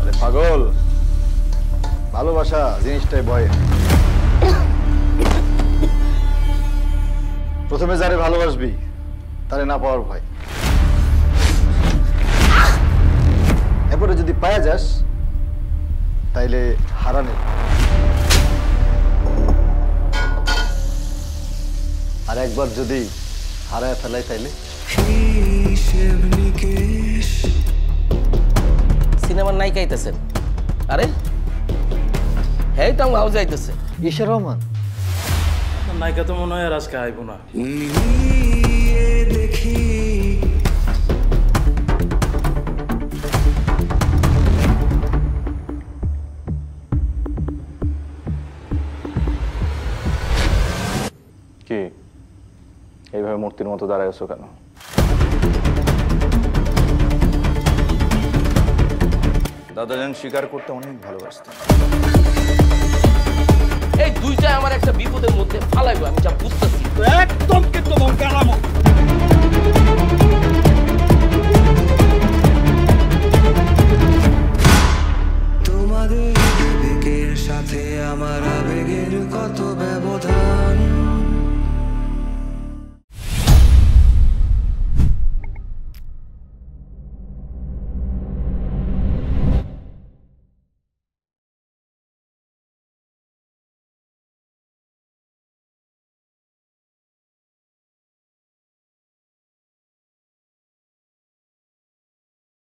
আরে পাগল, ভালোবাসা জিনিসটাই ভয়। প্রথমে যারে ভালোবাসবি তারে না পাওয়ার ভয়, এরপরে যদি পাওয়া যাস তাইলে হারানের, আর একবার যদি হারায় ফেলাই তাইলে। সিনেমার নায়িকা আইতেছেন? আরে হ্যাঁ তো আমি হাউজে আইতেছে। ঈশা রহমান নায়িকা তো মনে হয় আর আজকে আইব না। দেখি কি এইভাবে মূর্তির মতো দাঁড়ায় আছো কেন? দাদা যেন স্বীকার করতে অনেক ভালোবাসতেন। এই দুইটা আমার একটা বিপদের মধ্যে ফালাইবো, আমি যা বুঝতেছি। একদম কিন্তু মন কালামো। তোমাদের বিবেকের সাথে আমার আবেগের কত ব্যবধান।